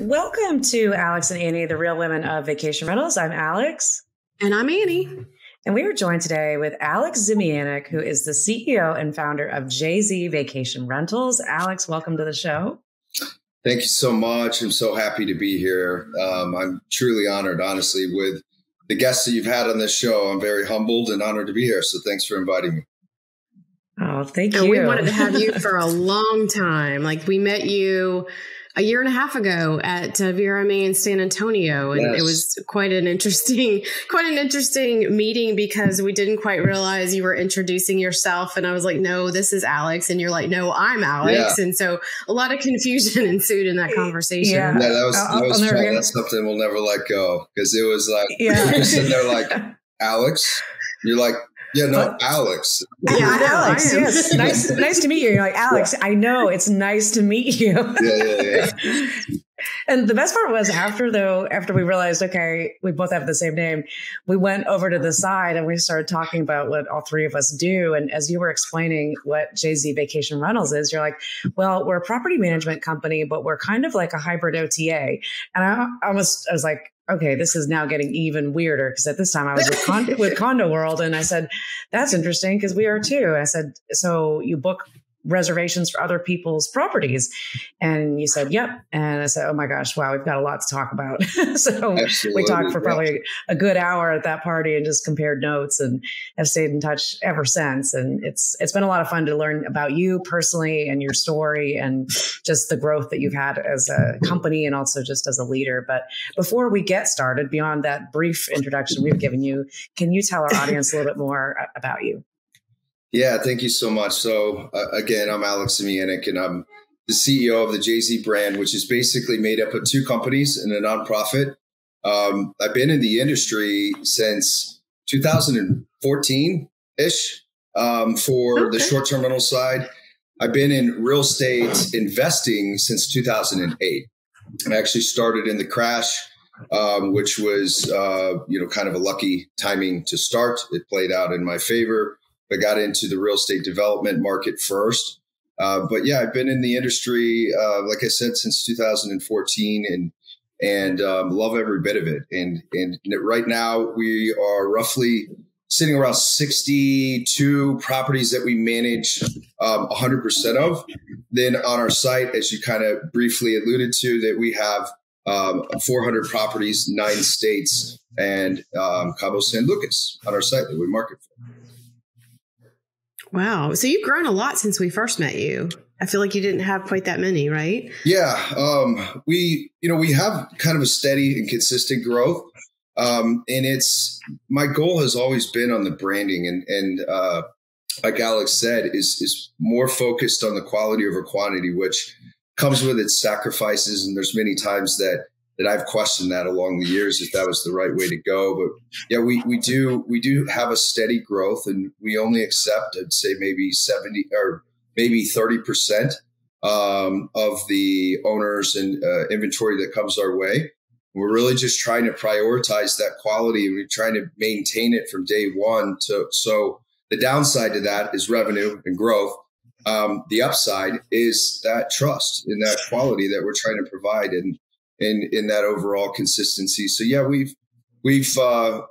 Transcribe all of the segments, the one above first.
Welcome to Alex and Annie, the Real Women of Vacation Rentals. I'm Alex. And I'm Annie. And we are joined today with Alex Zemianek, who is the CEO and founder of JZ Vacation Rentals. Alex, welcome to the show. Thank you so much. I'm so happy to be here. I'm truly honored, honestly, with the guests that you've had on this show. I'm very humbled and honored to be here. So thanks for inviting me. Oh, thank you. And we wanted to have you for a long time. Like, we met you a year and a half ago at VRMA in San Antonio. And It was quite an interesting meeting because we didn't quite realize you were introducing yourself. And I was like, no, this is Alex. And you're like, no, I'm Alex. Yeah. And so a lot of confusion ensued in that conversation. Yeah, that was fun. That's something we'll never let go, because it was like, you're sitting there like, Alex, you're like, yeah, no, Alex. Yeah, Alex. Yes, nice to meet you. You're like, Alex, I know, it's nice to meet you. Yeah. And the best part was after we realized, okay, we both have the same name, we went over to the side and we started talking about what all three of us do. And as you were explaining what JZ Vacation Rentals is, you're like, well, we're a property management company, but we're kind of like a hybrid OTA. And I was like, okay, this is now getting even weirder, because at this time I was with Condo World, and I said, that's interesting because we are too. I said, so you book reservations for other people's properties? And you said, yep. And I said, oh my gosh, wow, we've got a lot to talk about. So we talked for probably a good hour at that party and just compared notes, and have stayed in touch ever since. And it's been a lot of fun to learn about you personally and your story and just the growth that you've had as a company and also just as a leader. But before we get started, beyond that brief introduction we've given you, can you tell our audience a little bit more about you? Yeah, thank you so much. So again, I'm Alex Zemianek, and I'm the CEO of the JZ brand, which is basically made up of two companies and a nonprofit. I've been in the industry since 2014-ish for the short-term rental side. I've been in real estate investing since 2008. I actually started in the crash, which was kind of a lucky timing to start. It played out in my favor. I got into the real estate development market first. But yeah, I've been in the industry, like I said, since 2014 and love every bit of it. And right now we are roughly sitting around 62 properties that we manage 100% of. Then on our site, as you kind of briefly alluded to, that we have 400 properties, 9 states, and Cabo San Lucas on our site that we market for. Wow. So you've grown a lot since we first met you. I feel like you didn't have quite that many, right? Yeah. We have kind of a steady and consistent growth. And my goal has always been on the branding and like Alex said, is more focused on the quality over quantity, which comes with its sacrifices. And there's many times that I've questioned that along the years, if that was the right way to go. But yeah, we do have a steady growth, and we only accept, I'd say maybe 70 or maybe 30% of the owners and inventory that comes our way. We're really just trying to prioritize that quality, and we're trying to maintain it from day one. So the downside to that is revenue and growth. The upside is that trust and that quality that we're trying to provide, and in that overall consistency. So yeah,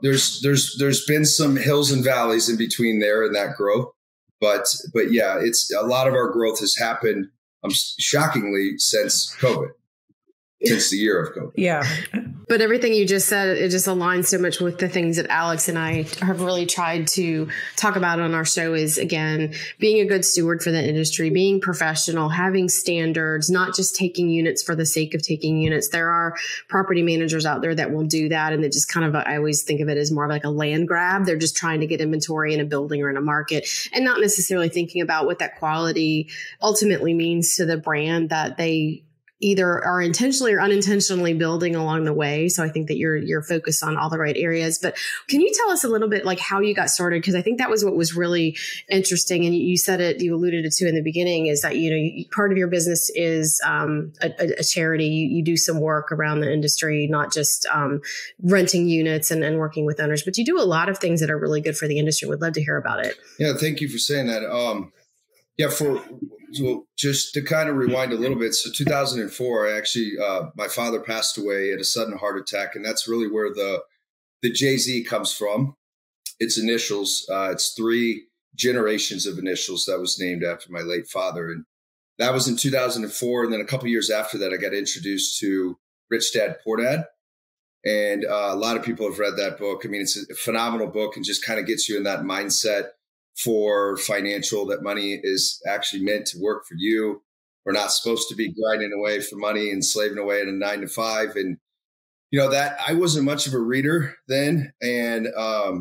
there's been some hills and valleys in between there in that growth, but yeah, it's a lot of our growth has happened shockingly since COVID. Since the year of COVID. Yeah. But everything you just said, it just aligns so much with the things that Alex and I have really tried to talk about on our show is, again, being a good steward for the industry, being professional, having standards, not just taking units for the sake of taking units. There are property managers out there that will do that. And it just kind of, I always think of it as more of like a land grab. They're just trying to get inventory in a building or in a market and not necessarily thinking about what that quality ultimately means to the brand that they either are intentionally or unintentionally building along the way. So I think that you're focused on all the right areas. But can you tell us a little bit like how you got started? Because I think that was what was really interesting. And you said it, you alluded it to in the beginning, is that, part of your business is a charity. You do some work around the industry, not just renting units and working with owners, but you do a lot of things that are really good for the industry. Would love to hear about it. Yeah, thank you for saying that. So just to kind of rewind a little bit. So 2004, I actually, my father passed away at a sudden heart attack. And that's really where the Jay-Z comes from. Its initials. It's 3 generations of initials that was named after my late father. And that was in 2004. And then a couple of years after that, I got introduced to Rich Dad, Poor Dad. And a lot of people have read that book. I mean, it's a phenomenal book and just kind of gets you in that mindset for financial, that money is actually meant to work for you. We're not supposed to be grinding away for money and slaving away at a 9 to 5. And, that I wasn't much of a reader then. And I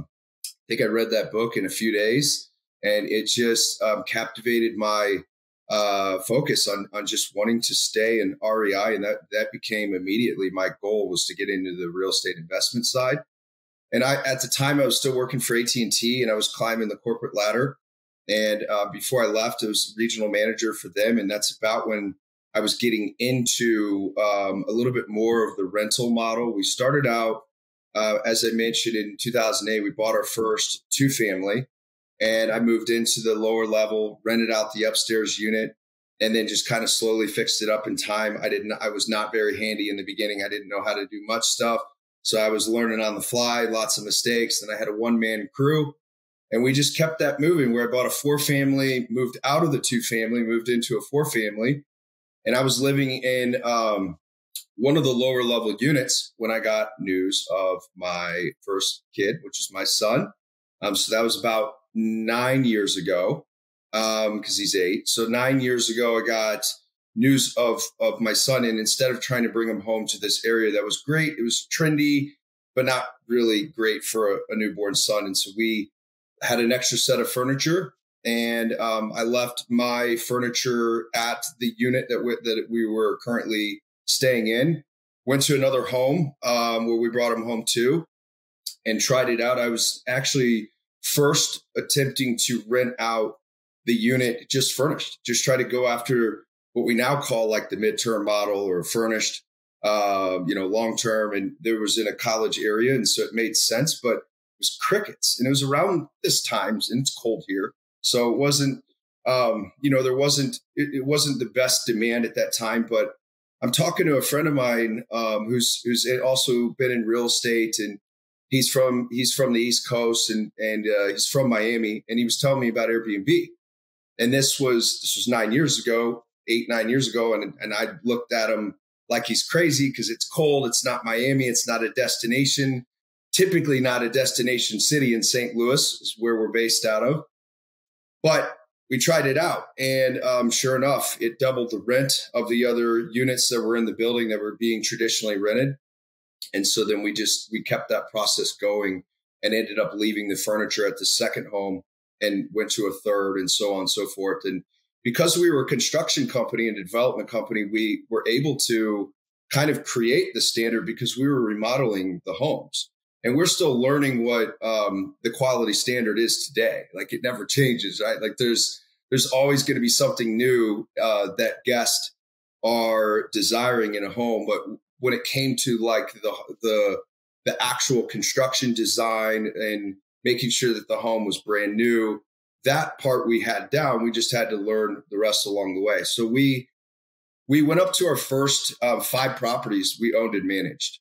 think I read that book in a few days, and it just captivated my focus on just wanting to stay in REI. And that became immediately my goal, was to get into the real estate investment side. And at the time I was still working for AT&T, and I was climbing the corporate ladder. And before I left, I was regional manager for them. And that's about when I was getting into a little bit more of the rental model. We started out, as I mentioned, in 2008, we bought our first 2-family. And I moved into the lower level, rented out the upstairs unit, and then just kind of slowly fixed it up in time. I was not very handy in the beginning. I didn't know how to do much stuff. So I was learning on the fly, lots of mistakes. And I had a 1-man crew, and we just kept that moving, where I bought a 4-family, moved out of the 2-family, moved into a 4-family. And I was living in one of the lower level units when I got news of my first kid, which is my son. So that was about 9 years ago, because he's 8. So 9 years ago, I got news of my son. And instead of trying to bring him home to this area that was great, it was trendy, but not really great for a newborn son. And so we had an extra set of furniture, and I left my furniture at the unit that we were currently staying in, went to another home where we brought him home to, and tried it out. I was actually first attempting to rent out the unit just furnished, just try to go after what we now call like the midterm model, or furnished, long-term. And there was in a college area. And so it made sense, but it was crickets. And it was around this time, and it's cold here. So it wasn't, it wasn't the best demand at that time. But I'm talking to a friend of mine who's also been in real estate, and he's from the East Coast, and he's from Miami, and he was telling me about Airbnb. And this was 9 years ago, 8-9 years ago. And I looked at him like he's crazy, because it's cold. It's not Miami. It's not a destination, typically not a destination city. In St. Louis is where we're based out of. But we tried it out, and sure enough, it doubled the rent of the other units that were in the building that were being traditionally rented. And so then we kept that process going, and ended up leaving the furniture at the second home and went to a third, and so on and so forth. And because we were a construction company and a development company, we were able to kind of create the standard, because we were remodeling the homes. And we're still learning what the quality standard is today. Like, it never changes, right? Like there's always going to be something new that guests are desiring in a home. But when it came to like the actual construction design and making sure that the home was brand new, that part we had down. We just had to learn the rest along the way. So we went up to our first 5 properties we owned and managed.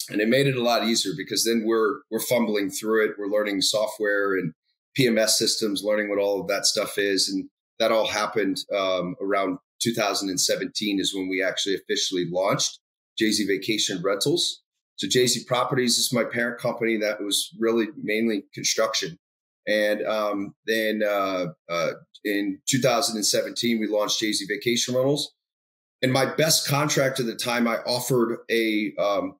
And it made it a lot easier, because then we're fumbling through it. We're learning software and PMS systems, learning what all of that stuff is. And that all happened around 2017 is when we actually officially launched Jay-Z Vacation Rentals. So Jay-Z Properties is my parent company that was really mainly construction. And then in 2017, we launched Jay-Z Vacation Rentals. And my best contract at the time, I offered a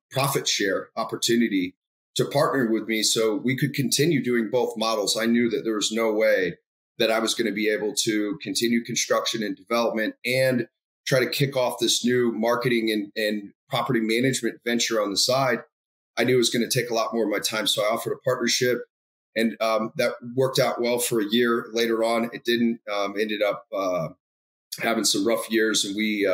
profit share opportunity to partner with me so we could continue doing both models. I knew that there was no way that I was going to be able to continue construction and development and try to kick off this new marketing and property management venture on the side. I knew it was going to take a lot more of my time. So I offered a partnership, and that worked out well for a year. Later on, it didn't. Ended up having some rough years, and we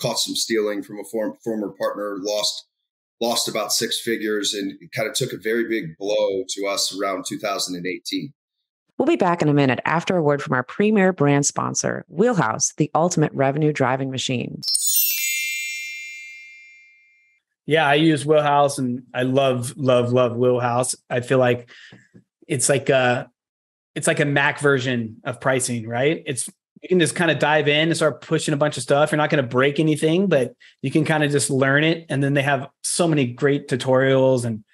caught some stealing from a former partner, lost about 6 figures, and it kind of took a very big blow to us around 2018. We'll be back in a minute after a word from our premier brand sponsor, Wheelhouse, the ultimate revenue driving machine. Yeah, I use Wheelhouse and I love Wheelhouse. I feel like it's like a Mac version of pricing, right? You can just kind of dive in and start pushing a bunch of stuff. You're not going to break anything, but you can kind of just learn it. And then they have so many great tutorials. And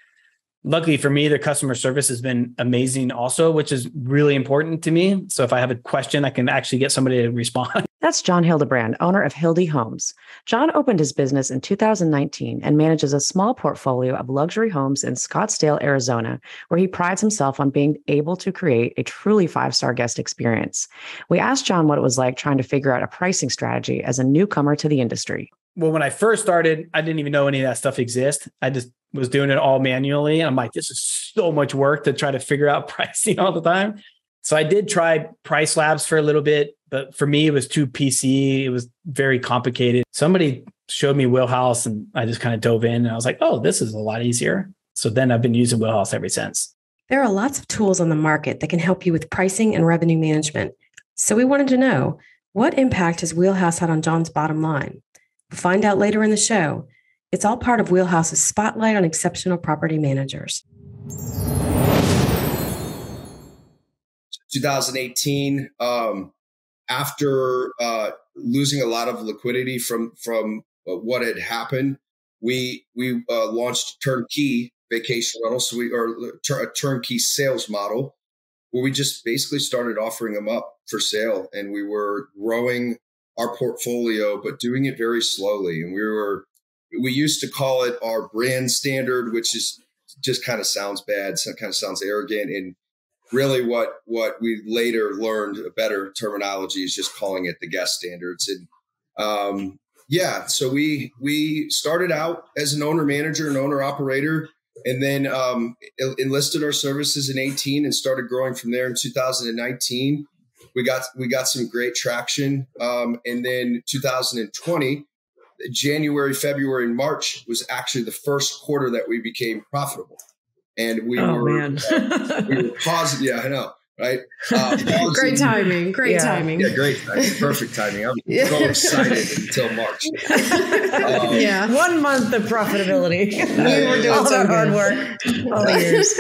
luckily for me, their customer service has been amazing also, which is really important to me. So if I have a question, I can actually get somebody to respond. That's John Hildebrand, owner of Hildy Homes. John opened his business in 2019 and manages a small portfolio of luxury homes in Scottsdale, Arizona, where he prides himself on being able to create a truly five-star guest experience. We asked John what it was like trying to figure out a pricing strategy as a newcomer to the industry. Well, when I first started, I didn't even know any of that stuff exists. I just was doing it all manually. And I'm like, this is so much work to try to figure out pricing all the time. So I did try Price Labs for a little bit, but for me, it was too PC. It was very complicated. Somebody showed me Wheelhouse and I just kind of dove in and I was like, oh, this is a lot easier. So then I've been using Wheelhouse ever since. There are lots of tools on the market that can help you with pricing and revenue management. So we wanted to know, what impact has Wheelhouse had on John's bottom line? We'll find out later in the show. It's all part of Wheelhouse's Spotlight on Exceptional Property Managers. 2018, after losing a lot of liquidity from what had happened, we launched turnkey vacation rentals, a turnkey sales model where we just basically started offering them up for sale, and we were growing our portfolio, but doing it very slowly. And we used to call it our brand standard, which is just kind of sounds bad, so kind of sounds arrogant. And really what we later learned, a better terminology, is just calling it the guest standards. And so we started out as an owner manager and owner operator, and then enlisted our services in 2018 and started growing from there in 2019. We got some great traction. And then 2020, January, February, and March was actually the first quarter that we became profitable. And we were positive. Yeah, I know. Right. Great timing. Great timing. Yeah, great timing. Perfect timing. I was so excited until March. 1 month of profitability. We were doing all so that hard work, all the years.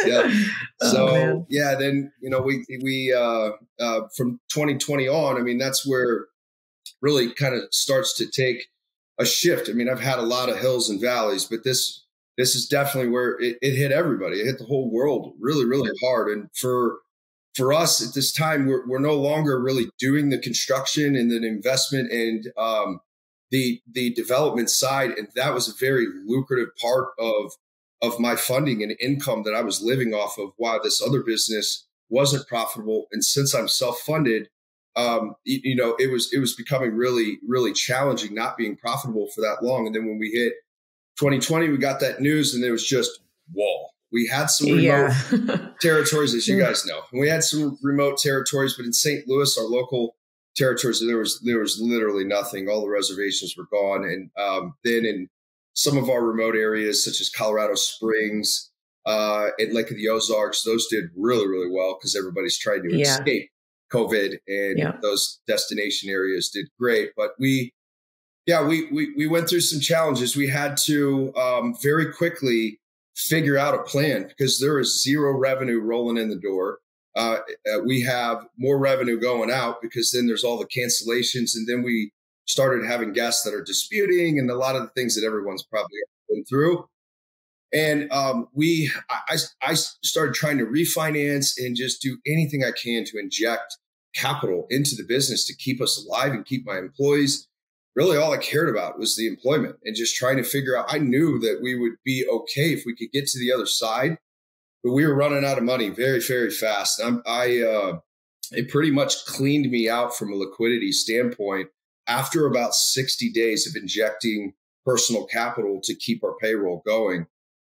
Yeah. Then we from 2020 on, I mean, that's where really kind of starts to take a shift. I mean, I've had a lot of hills and valleys, but this is definitely where it hit everybody. It hit the whole world really, really hard. And for us at this time, we're no longer really doing the construction and the investment and the development side. And that was a very lucrative part of my funding and income that I was living off of while this other business wasn't profitable. And since I'm self-funded, it was becoming really, really challenging not being profitable for that long. And then when we hit 2020, we got that news and it was just wall. We had some remote territories, as you guys know. We had some remote territories, but in St. Louis, our local territories, there was literally nothing. All the reservations were gone. And then in some of our remote areas, such as Colorado Springs, and Lake of the Ozarks, those did really, really well because everybody's trying to escape COVID, and those destination areas did great. But we went through some challenges. We had to very quickly figure out a plan because there is zero revenue rolling in the door. We have more revenue going out because then there's all the cancellations. And then we started having guests that are disputing and a lot of the things that everyone's probably been through. And I started trying to refinance and just do anything I can to inject capital into the business to keep us alive and keep my employees. Really, all I cared about was the employment and just trying to figure out. I knew that we would be okay if we could get to the other side, but we were running out of money very, very fast. It pretty much cleaned me out from a liquidity standpoint after about 60 days of injecting personal capital to keep our payroll going.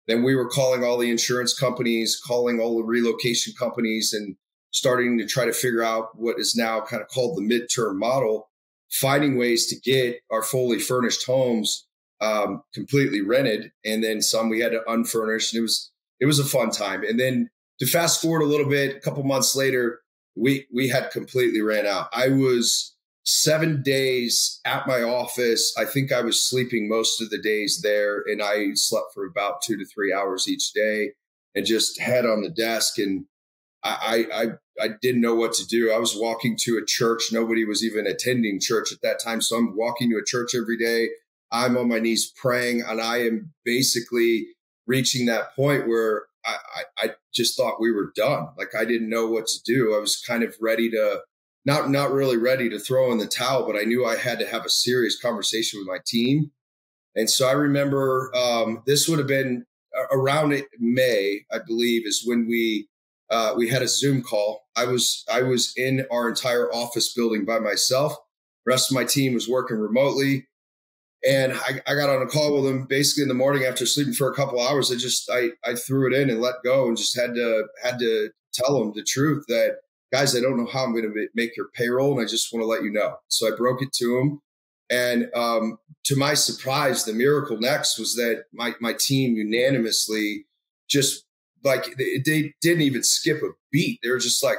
Then we were calling all the insurance companies, calling all the relocation companies, and starting to try to figure out what is now kind of called the midterm model, finding ways to get our fully furnished homes completely rented. And then some we had to unfurnish. And it was a fun time. And then to fast forward a little bit, a couple months later, we had completely ran out. I was 7 days at my office. I think I was sleeping most of the days there, and I slept for about 2 to 3 hours each day and just head on the desk. And I didn't know what to do. I was walking to a church. Nobody was even attending church at that time. So I'm walking to a church every day. I'm on my knees praying, and I am basically reaching that point where I just thought we were done. Like, I didn't know what to do. I was kind of ready to, not really ready to throw in the towel, but I knew I had to have a serious conversation with my team. And so I remember this would have been around May, I believe, is when we had a Zoom call. I was in our entire office building by myself. The rest of my team was working remotely. And I got on a call with them basically in the morning after sleeping for a couple hours. I threw it in and let go, and just had to tell them the truth that, guys, I don't know how I'm going to make your payroll, and I just want to let you know. So I broke it to them. And to my surprise, the miracle next was that my team unanimously, just like, they didn't even skip a beat. They were just like,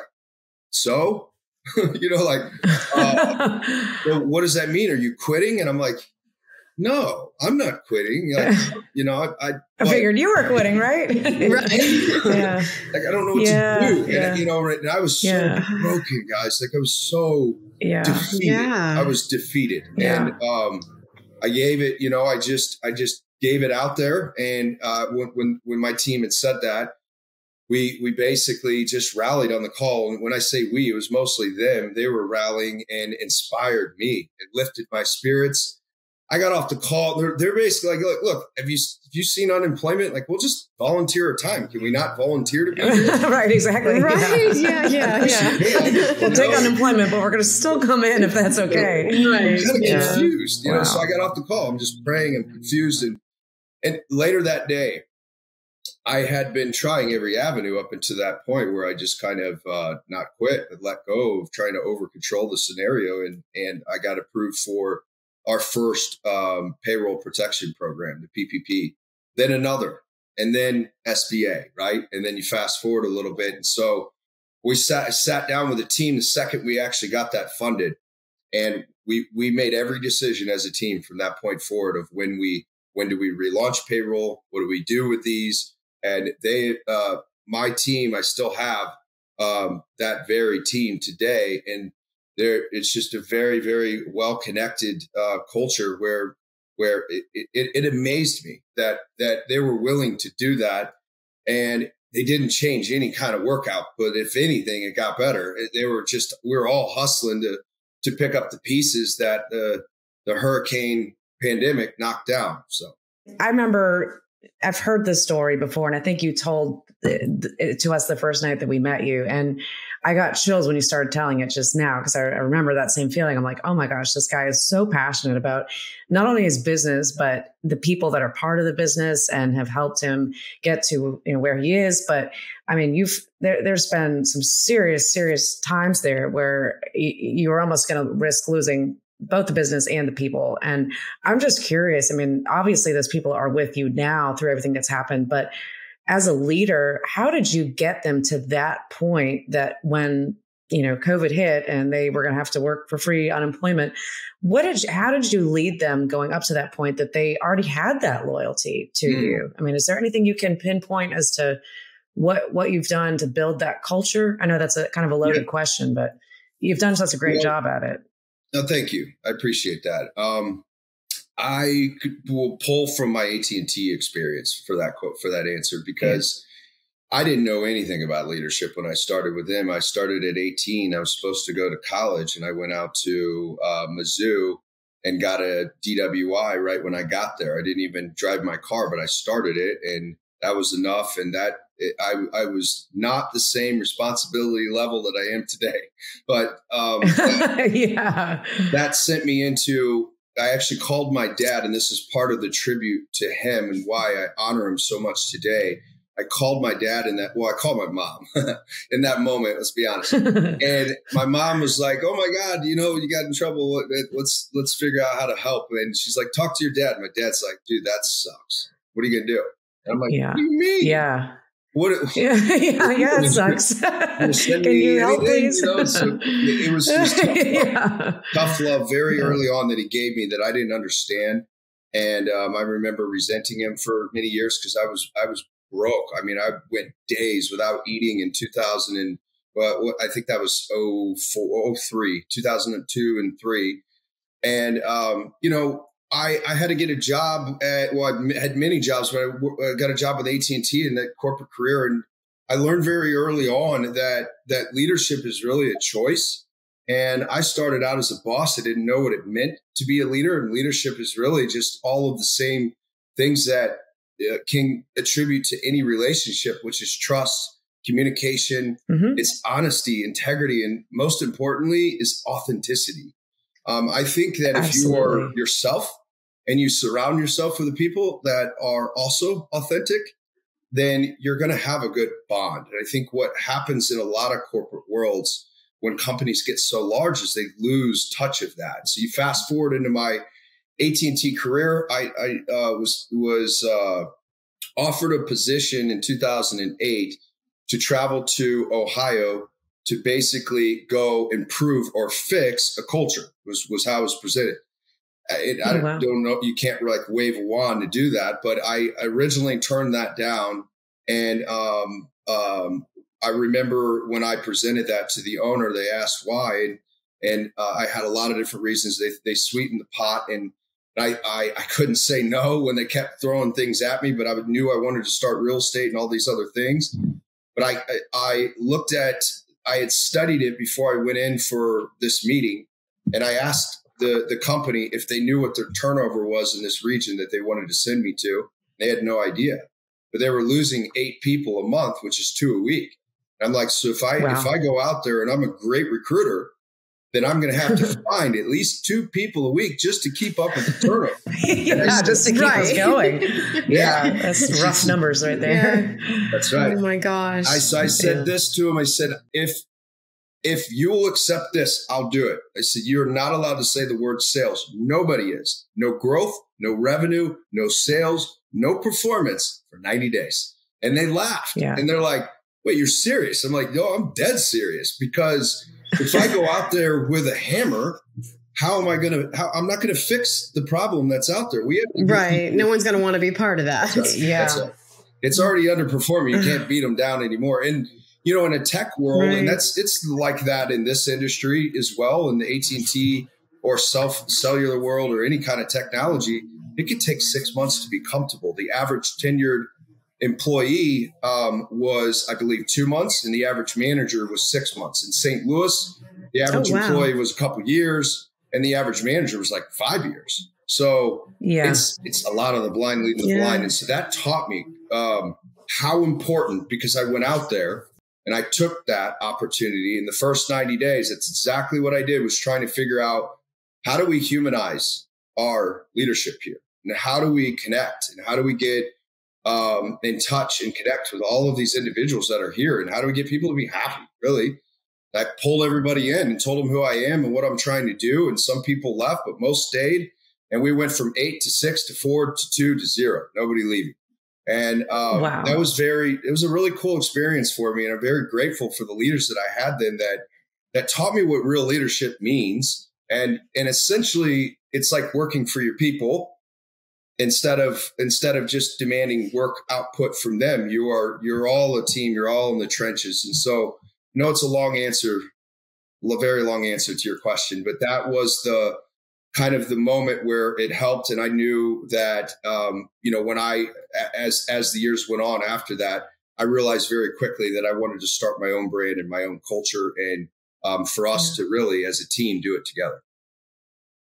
so, like, well, what does that mean? Are you quitting? And I'm like, no, I'm not quitting. Like, I figured you were quitting, right? Right. Yeah. Like, I don't know what to do. And, and I was so broken, guys. Like, I was so defeated. Yeah. I was defeated. Yeah. And I gave it, I just gave it out there. And when my team had said that, we basically just rallied on the call. And when I say we, it was mostly them. They were rallying and inspired me. It lifted my spirits. I got off the call. They're basically like, look, have you seen unemployment? Like, we'll just volunteer our time. Can we not volunteer to be here? Right, exactly. Right. Yeah. We'll take unemployment, but we're going to still come in if that's okay. Right. I'm kind of confused, wow. So I got off the call. I'm just praying and confused. And later that day, I had been trying every avenue up until that point where I just kind of not quit, but let go of trying to over control the scenario. And I got approved for our first payroll protection program, the PPP, then another, and then SBA, right? And then you fast forward a little bit. And so we sat down with the team the second we actually got that funded. And we made every decision as a team from that point forward of when do we relaunch payroll? What do we do with these? And my team, I still have that very team today. And it's just a very, very well-connected culture where it amazed me that they were willing to do that, and they didn't change any kind of workout. But if anything, it got better. We were all hustling to pick up the pieces that the hurricane pandemic knocked down. So I remember, I've heard this story before, and I think you told it to us the first night that we met you. And I got chills when you started telling it just now, because I remember that same feeling. I'm like, oh my gosh, this guy is so passionate about not only his business, but the people that are part of the business and have helped him get to where he is. But I mean, there's been some serious times there where you were almost going to risk losing both the business and the people. And I'm just curious. I mean, obviously those people are with you now through everything that's happened, but as a leader, how did you get them to that point that when, COVID hit and they were going to have to work for free unemployment, how did you lead them going up to that point that they already had that loyalty to you? I mean, is there anything you can pinpoint as to what you've done to build that culture? I know that's a kind of a loaded question, but you've done such a great job at it. No, thank you. I appreciate that. I will pull from my AT&T experience for that answer, because I didn't know anything about leadership when I started with them. I started at 18. I was supposed to go to college, and I went out to Mizzou and got a DWI right when I got there. I didn't even drive my car, but I started it, and that was enough. And I was not the same responsibility level that I am today, but that sent me into. I actually called my dad, and this is part of the tribute to him and why I honor him so much today. I called my dad I called my mom in that moment, let's be honest. And my mom was like, oh my God, you got in trouble. Let's figure out how to help. And she's like, talk to your dad. My dad's like, dude, that sucks. What are you going to do? And I'm like, what do you mean? Yeah. It sucks. Can you help, please? So it was just tough love very early on that he gave me that I didn't understand. And I remember resenting him for many years because I was broke. I mean, I went days without eating in 2000 and I think that was 2002 and 3. And, I had to get a job I had many jobs, but I got a job with AT&T in that corporate career. And I learned very early on that leadership is really a choice. And I started out as a boss. I didn't know what it meant to be a leader. And leadership is really just all of the same things that can attribute to any relationship, which is trust, communication, it's honesty, integrity, and most importantly is authenticity. I think that if you are yourself and you surround yourself with the people that are also authentic, then you're going to have a good bond. And I think what happens in a lot of corporate worlds when companies get so large is they lose touch of that. So you fast forward into my AT&T career, I was offered a position in 2008 to travel to Ohio to basically go improve or fix a culture was how it was presented. I don't know. You can't like wave a wand to do that, but I originally turned that down. And I remember when I presented that to the owner, they asked why. And I had a lot of different reasons. They sweetened the pot, and I couldn't say no when they kept throwing things at me, but I knew I wanted to start real estate and all these other things. But I had studied it before I went in for this meeting, and I asked the company if they knew what their turnover was in this region that they wanted to send me to. They had no idea, but they were losing 8 people a month, which is 2 a week. And I'm like, so if I go out there and I'm a great recruiter, then I'm going to have to find at least 2 people a week just to keep up with the turnover. Just to keep us going. That's rough numbers right there. Yeah. That's right. Oh my gosh. I said this to him. I said, if you will accept this, I'll do it. I said, you're not allowed to say the word sales. Nobody is. No growth, no revenue, no sales, no performance for 90 days. And they laughed. Yeah. And they're like, wait, you're serious? I'm like, no, I'm dead serious, because if I go out there with a hammer, I'm not going to fix the problem that's out there. No one's going to want to be part of that. It's already underperforming. You can't beat them down anymore. And, in a tech world, and it's like that in this industry as well, in the AT&T or cellular world or any kind of technology, it could take 6 months to be comfortable. The average tenured employee was, I believe, 2 months, and the average manager was 6 months. In St. Louis, the average employee was a couple years, and the average manager was like 5 years. So it's a lot of the blind leading the blind. And so that taught me how important, because I went out there and I took that opportunity in the first 90 days. That's exactly what I did, was trying to figure out, how do we humanize our leadership here? And how do we connect? And how do we get in touch and connect with all of these individuals that are here? And how do we get people to be happy? Really, I pulled everybody in and told them who I am and what I'm trying to do. And some people left, but most stayed. And we went from 8 to 6 to 4 to 2 to 0. Nobody leaving. And it was a really cool experience for me. And I'm very grateful for the leaders that I had then that taught me what real leadership means. And essentially, it's like working for your people. Instead of just demanding work output from them, you're all a team. You're all in the trenches. And so, it's a long answer, a very long answer to your question, but that was the kind of the moment where it helped. And I knew that, when as the years went on after that, I realized very quickly that I wanted to start my own brand and my own culture, and for us to really, as a team, do it together.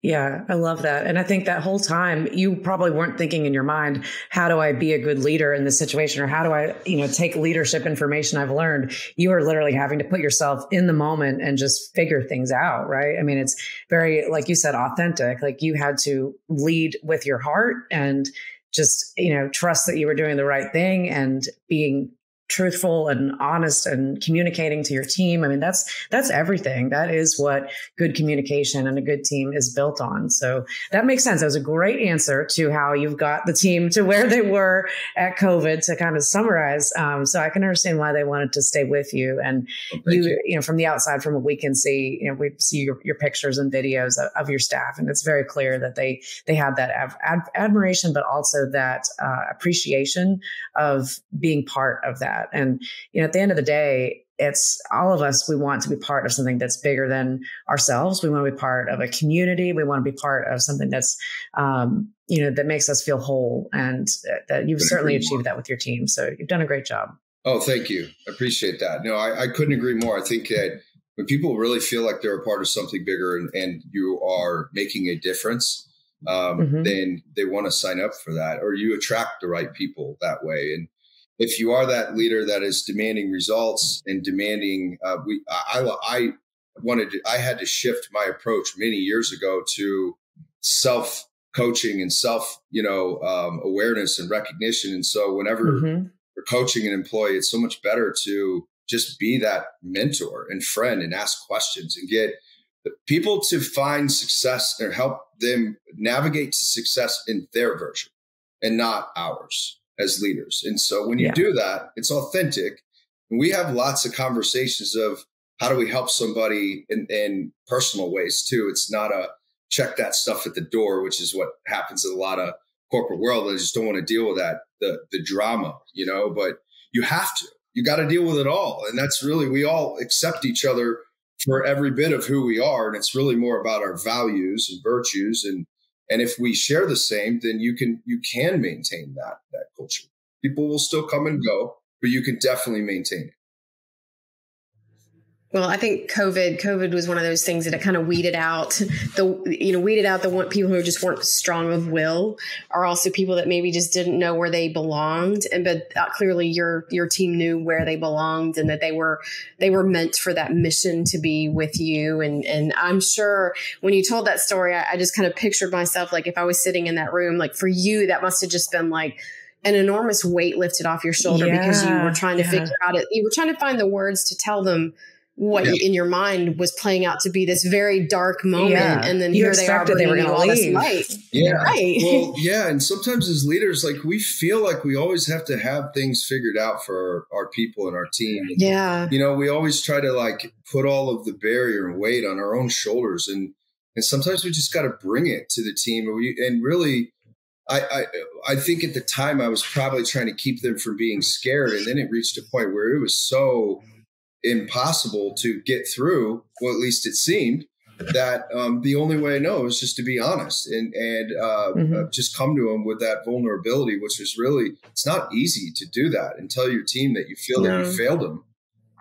Yeah, I love that. And I think that whole time you probably weren't thinking in your mind, how do I be a good leader in this situation? Or how do I, take leadership information I've learned? You are literally having to put yourself in the moment and just figure things out, right? I mean, it's very, like you said, authentic. Like you had to lead with your heart and just, trust that you were doing the right thing and being truthful and honest and communicating to your team. I mean, that's everything. That is what good communication and a good team is built on. So that makes sense. That was a great answer to how you've got the team to where they were at COVID, to kind of summarize. So I can understand why they wanted to stay with you. And you know, from the outside, from what we can see, you know, we see your pictures and videos of your staff, and it's very clear that they had that admiration, but also that appreciation of being part of that. And, you know, at the end of the day, it's all of us. We want to be part of something that's bigger than ourselves. We want to be part of a community. We want to be part of something that's, you know, that makes us feel whole, and that you've certainly achieved that with your team. So you've done a great job. Oh, thank you. I appreciate that. No, I couldn't agree more. I think that when people really feel like they're a part of something bigger and you are making a difference, then they want to sign up for that, or you attract the right people that way. And if you are that leader that is demanding results and demanding, I had to shift my approach many years ago to self coaching and self, awareness and recognition. And so whenever you're coaching an employee, it's so much better to just be that mentor and friend and ask questions and get people to find success or help them navigate to success in their version and not ours as leaders. And so when you do that, it's authentic. And we have lots of conversations of how do we help somebody in personal ways too. It's not a check that stuff at the door, which is what happens in a lot of corporate world. They just don't want to deal with that, the drama, but you have to. You got to deal with it all. And that's really, we all accept each other for every bit of who we are. And it's really more about our values and virtues. And if we share the same, then you can maintain that culture. People will still come and go, but you can definitely maintain it. Well, I think COVID was one of those things that it kind of weeded out the one people who just weren't strong of will, are also people that maybe just didn't know where they belonged. But clearly your team knew where they belonged and that they were meant for that mission to be with you. And I'm sure when you told that story, I just kind of pictured myself, like if I was sitting in that room, like for you, that must've just been like an enormous weight lifted off your shoulder because you were trying to figure out it. You were trying to find the words to tell them what in your mind was playing out to be this very dark moment. And then here they are bringing you all this light. Yeah. Right. Well, yeah. And sometimes as leaders, like we feel like we always have to have things figured out for our people and our team. Yeah. We always try to like put all of the barrier and weight on our own shoulders. And sometimes we just got to bring it to the team. And really, I think at the time I was probably trying to keep them from being scared. And then it reached a point where it was so impossible to get through. Well, at least it seemed that the only way I know is just to be honest and just come to them with that vulnerability, which is really, it's not easy to do that and tell your team that you feel that you failed them.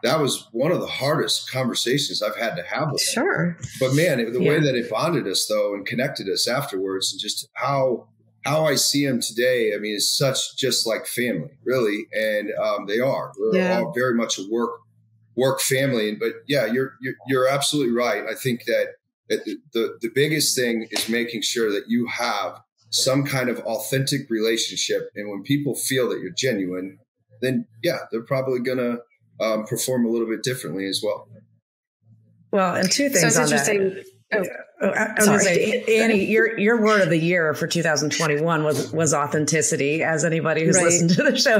That was one of the hardest conversations I've had to have with them. Sure. But man, the way that it bonded us though and connected us afterwards, and just how I see them today, I mean, is such just like family, really. And they are. We're all very much a work family. But yeah, you're absolutely right. I think that the biggest thing is making sure that you have some kind of authentic relationship. And when people feel that you're genuine, then they're probably going to perform a little bit differently as well. Well, and two things on that. I was going to say, Annie, your word of the year for 2021 was authenticity, as anybody who's listened to the show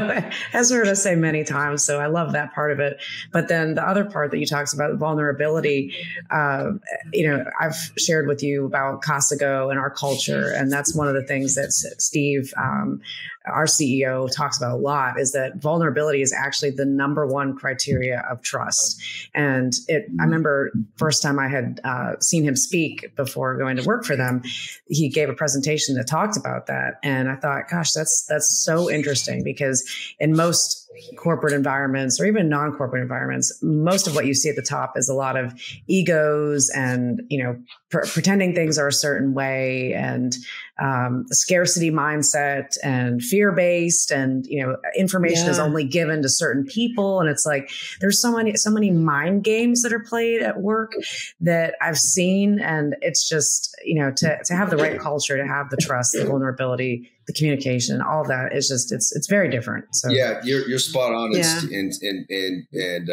has heard us say many times. So I love that part of it. But then the other part that you talked about, vulnerability, I've shared with you about Casago and our culture. And that's one of the things that Steve, our CEO, talks about a lot, is that vulnerability is actually the number one criteria of trust. And I remember first time I had seen him speak before going to work for them, he gave a presentation that talked about that. And I thought, gosh, that's so interesting, because in most corporate environments or even non-corporate environments, most of what you see at the top is a lot of egos and, pretending things are a certain way, and scarcity mindset and fear-based, and, information is only given to certain people. And it's like, there's so many mind games that are played at work that I've seen. And it's just, to have the right culture, to have the trust, the vulnerability, the communication, all of that is just, it's very different. So yeah, you're spot on. Yeah. And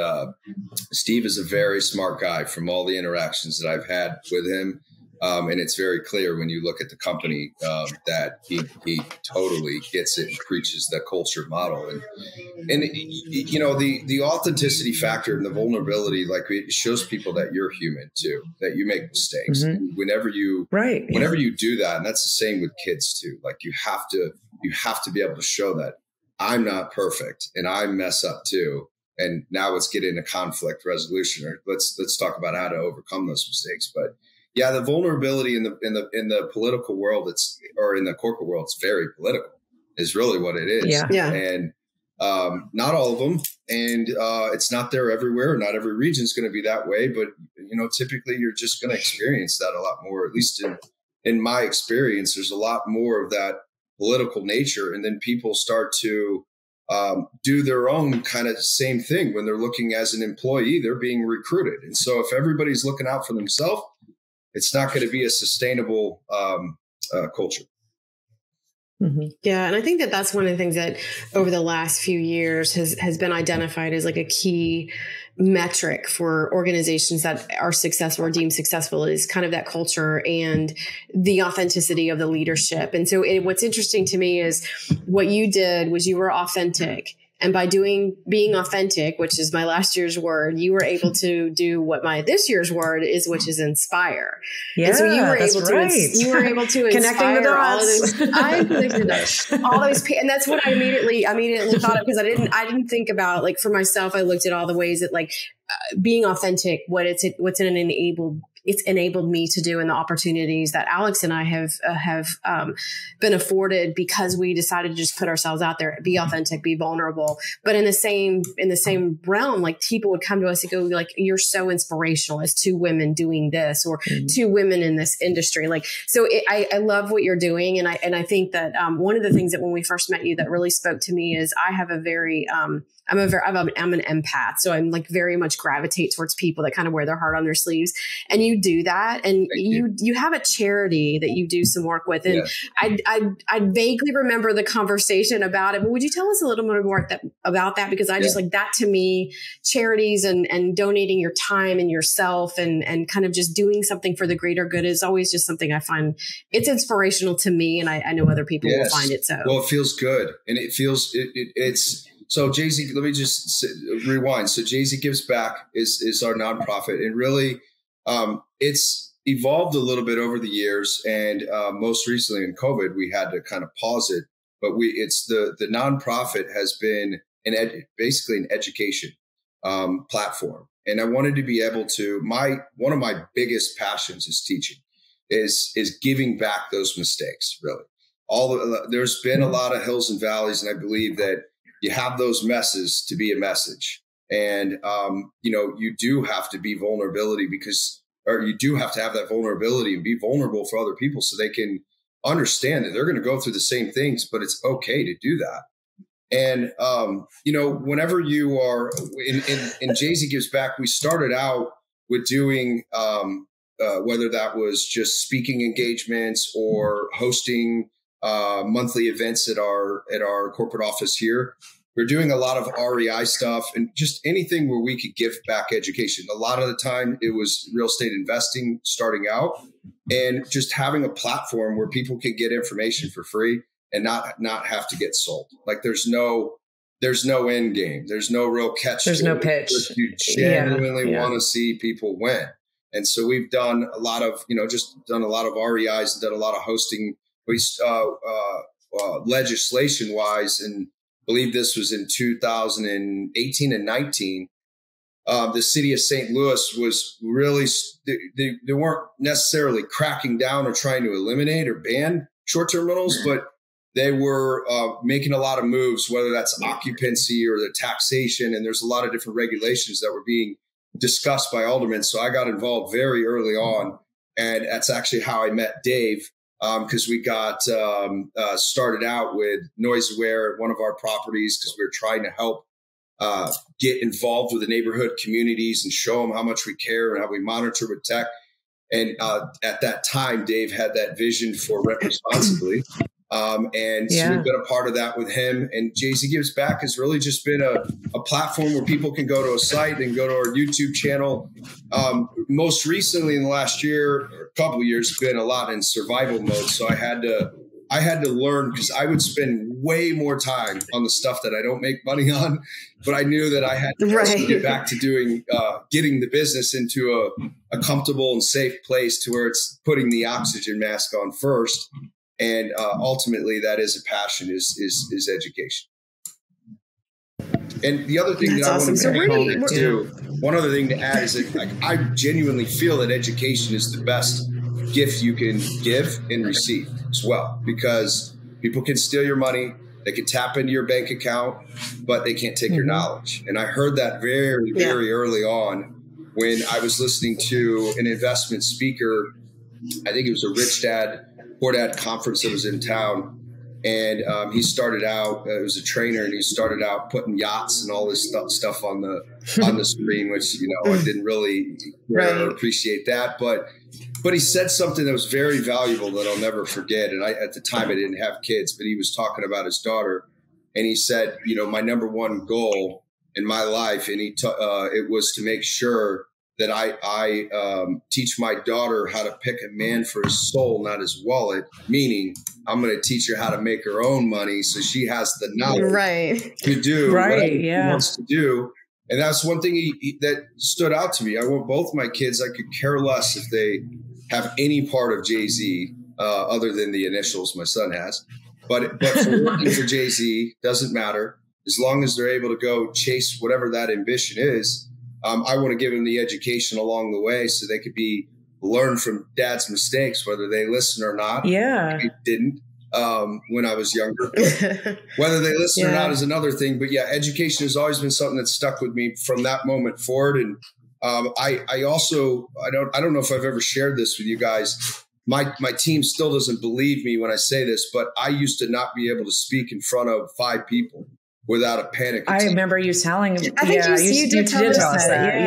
Steve is a very smart guy from all the interactions that I've had with him. And it's very clear when you look at the company that he totally gets it and preaches the culture model. And you know, the authenticity factor and the vulnerability, like it shows people that you're human too, that you make mistakes. Mm-hmm. Whenever you do that, and that's the same with kids too. Like you have to be able to show that I'm not perfect and I mess up too. And now let's get into conflict resolution, or let's talk about how to overcome those mistakes. But yeah, the vulnerability in the political world, or in the corporate world, it's very political, is really what it is. Yeah. And not all of them, and it's not there everywhere. Not every region is going to be that way, but you know, typically you're just going to experience that a lot more. At least in my experience, there's a lot more of that political nature, and then people start to do their own kind of same thing when they're looking as an employee. They're being recruited, and so if everybody's looking out for themselves, it's not going to be a sustainable culture. Mm-hmm. Yeah. And I think that that's one of the things that over the last few years has been identified as like a key metric for organizations that are successful or deemed successful, is kind of that culture and the authenticity of the leadership. And so what's interesting to me is what you did was you were authentic. And by being authentic, which is my last year's word, you were able to do what my this year's word is, which is inspire. Yeah, and so you were able to connecting the dots. I connected the dots. All those, and that's what I immediately thought of, because I didn't think about, like, for myself, I looked at all the ways that, like, being authentic, it's enabled me to do, and the opportunities that Alex and I have been afforded because we decided to just put ourselves out there, be authentic, be vulnerable. But in the same realm, like, people would come to us and go, like, you're so inspirational as two women doing this, or two women in this industry. Like, so I love what you're doing. And I think that one of the things that when we first met you that really spoke to me is I have a very, I'm an empath. So I'm, like, very much gravitate towards people that kind of wear their heart on their sleeves. And you do that. And you have a charity that you do some work with. And I vaguely remember the conversation about it, but would you tell us a little bit more about that? Because I just, like, that to me, charities and donating your time and yourself and kind of just doing something for the greater good is always just something I find it's inspirational to me. And I know other people will find it so. Well, it feels good. And it feels, it's, so Jay-Z, let me just rewind. So Jay-Z Gives Back is our nonprofit, and really it's evolved a little bit over the years. And most recently in COVID, we had to kind of pause it. But the nonprofit has been basically an education platform. And I wanted to be able to, one of my biggest passions is teaching, is giving back those mistakes, really. There's been a lot of hills and valleys, and I believe that you have those messes to be a message. And, you do have to be vulnerability you do have to have that vulnerability and be vulnerable for other people so they can understand that they're going to go through the same things, but it's okay to do that. And, whenever you are in Jay-Z Gives Back, we started out with doing, whether that was just speaking engagements or hosting monthly events at our corporate office here. We're doing a lot of REI stuff and just anything where we could give back education. A lot of the time it was real estate investing starting out, and just having a platform where people can get information for free and not have to get sold. Like, there's no end game. There's no real catch. There's no pitch. You genuinely want to see people win. And so we've done a lot of, done a lot of REIs and done a lot of hosting. Legislation wise, and I believe this was in 2018 and 19. The city of St. Louis was really, they weren't necessarily cracking down or trying to eliminate or ban short-term rentals, but they were making a lot of moves, whether that's occupancy or the taxation. And there's a lot of different regulations that were being discussed by aldermen. So I got involved very early on. And that's actually how I met Dave. Because we got started out with Noise Aware at one of our properties, because we were trying to help get involved with the neighborhood communities and show them how much we care and how we monitor with tech. And at that time, Dave had that vision for Rent Responsibly. And so we've been a part of that with him. And Jay-Z Gives Back has really just been a platform where people can go to a site and go to our YouTube channel. Most recently in the last year or a couple of years, been a lot in survival mode. So I had to learn, because I would spend way more time on the stuff that I don't make money on, but I knew that I had to get back to doing, getting the business into a comfortable and safe place to where it's putting the oxygen mask on first. And ultimately, that is a passion, is education. And the other thing that I want to do, one other thing to add is that I genuinely feel that education is the best gift you can give and receive as well, because people can steal your money, they can tap into your bank account, but they can't take your knowledge. And I heard that very, very early on when I was listening to an investment speaker. I think it was a Rich Dad, Poor Dad conference that was in town. And he started out, it was a trainer, and he started out putting yachts and all this stuff on the screen, which, I didn't really appreciate that. But he said something that was very valuable that I'll never forget. And at the time I didn't have kids, but he was talking about his daughter. And he said, my number one goal in my life, and it was to make sure that I teach my daughter how to pick a man for his soul, not his wallet, meaning I'm going to teach her how to make her own money so she has the knowledge to do what she wants to do. And that's one thing that stood out to me. I want both my kids, I could care less if they have any part of Jay-Z other than the initials my son has. But for working for Jay-Z, doesn't matter. As long as they're able to go chase whatever that ambition is, I want to give them the education along the way so they could learn from dad's mistakes, whether they listen or not. Yeah. I didn't when I was younger. Whether they listen or not is another thing. But yeah, education has always been something that stuck with me from that moment forward. And I also, I don't know if I've ever shared this with you guys. My team still doesn't believe me when I say this, but I used to not be able to speak in front of 5 people without a panic attack. I remember you telling him. I think you did tell us that.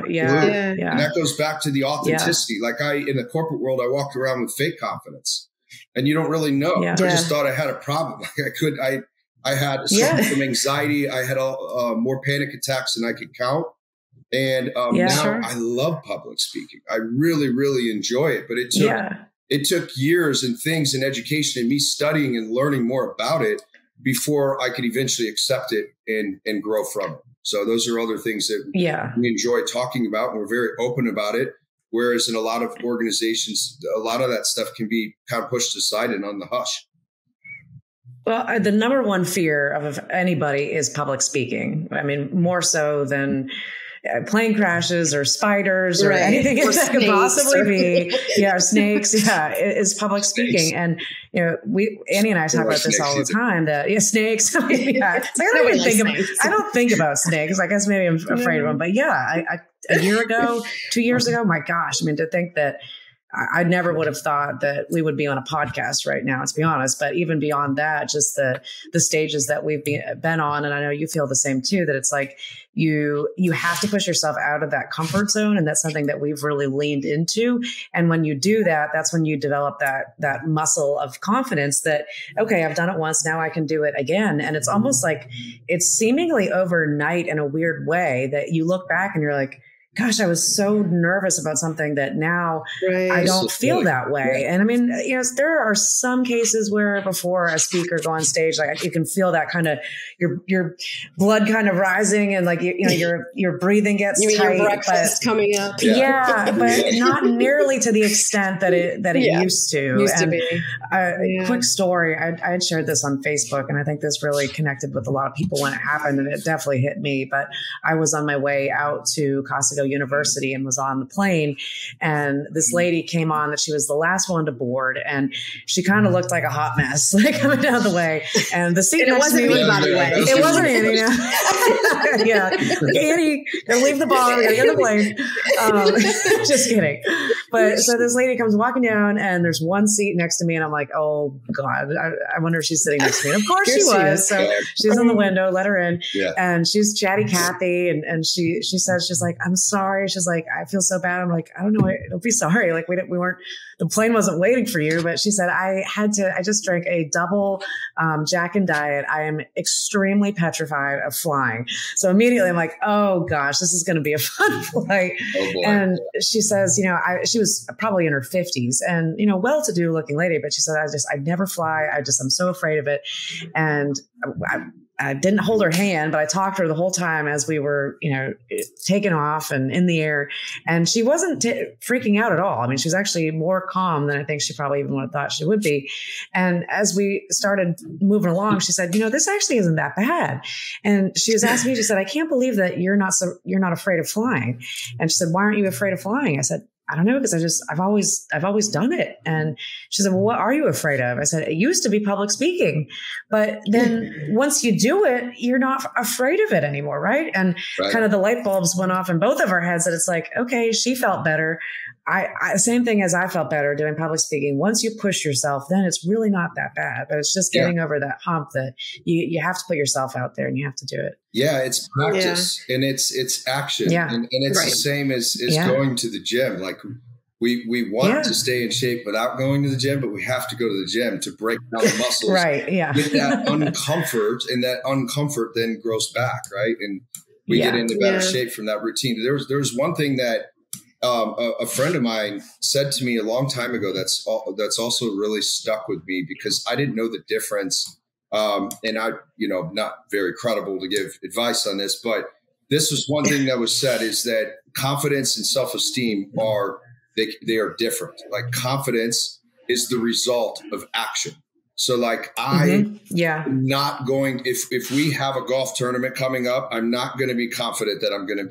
Yeah. And that goes back to the authenticity. Like in the corporate world, I walked around with fake confidence, and you don't really know. I just thought I had a problem. Like I had some anxiety. I had more panic attacks than I could count. And now I love public speaking. I really, really enjoy it. But it took years and things in education and me studying and learning more about it before I could eventually accept it and grow from it. So those are other things that we enjoy talking about, and we're very open about it. Whereas in a lot of organizations, a lot of that stuff can be kind of pushed aside and on the hush. Well, the number one fear of anybody is public speaking. I mean, more so than plane crashes or spiders or anything that could possibly be. Or snakes. Is public speaking. And, Annie and I talk about this all the time, that snakes. I don't think about snakes. I guess maybe I'm afraid of them, but a year ago, 2 years ago, my gosh, I mean, to think that I never would have thought that we would be on a podcast right now, to be honest. But even beyond that, just the stages that we've been on, and I know you feel the same too, that it's like you have to push yourself out of that comfort zone. And that's something that we've really leaned into. And when you do that, that's when you develop that muscle of confidence that, okay, I've done it once, now I can do it again. And it's almost like it's seemingly overnight in a weird way that you look back and you're like, gosh, I was so nervous about something that now I don't feel that way. And I mean, there are some cases where before a speaker go on stage, like you can feel that kind of your blood kind of rising, and like your breathing gets tight. Your breakfast coming up. But not nearly to the extent that it used to. Used to be. Quick story. I had shared this on Facebook, and I think this really connected with a lot of people when it happened, and it definitely hit me. But I was on my way out to Costa University and was on the plane, and this lady came on that she was the last one to board, and she kind of looked like a hot mess, like coming down the way. And the seat next to me, by the way, it wasn't Annie. Annie, gotta leave the bar, we gotta get on the plane. Just kidding. But so this lady comes walking down, and there's one seat next to me, and I'm like, oh God, I wonder if she's sitting next to me. And of course she was. So she's in the window, let her in. Yeah. And she's chatty Kathy, and she says, she's like, I'm sorry. She's like, I feel so bad. I'm like, I don't know. Don't be sorry. Like we weren't, the plane wasn't waiting for you. But she said, I just drank a double Jack and Diet. I am extremely petrified of flying. So immediately I'm like, oh gosh, this is going to be a fun flight. Oh boy. And she says, she was probably in her 50s and, well-to-do looking lady, but she said, I never fly. I'm so afraid of it. And I didn't hold her hand, but I talked to her the whole time as we were, taking off and in the air. And she wasn't freaking out at all. I mean, she was actually more calm than I think she probably even would have thought she would be. And as we started moving along, she said, this actually isn't that bad. And she was asking me, she said, I can't believe that you're not afraid of flying. And she said, why aren't you afraid of flying? I said, I don't know, because I've always done it. And she said, well, what are you afraid of? I said, it used to be public speaking, but then once you do it, you're not afraid of it anymore. Right. And kind of the light bulbs went off in both of our heads that it's like, okay, she felt better. I same thing as I felt better doing public speaking. Once you push yourself, then it's really not that bad, but it's just getting over that hump that you have to put yourself out there and you have to do it. Yeah. It's practice and it's action. Yeah. And it's the same as going to the gym. Like we want to stay in shape without going to the gym, but we have to go to the gym to break down the muscles. Right. Yeah. With that uncomfort, and that uncomfort then grows back. Right. And we get into better shape from that routine. There's one thing that, a friend of mine said to me a long time ago that's also really stuck with me because I didn't know the difference. And I, not very credible to give advice on this, but this was one thing that was said is that confidence and self-esteem they are different. Like confidence is the result of action. So like I'm not going, if we have a golf tournament coming up, I'm not going to be confident that I'm going to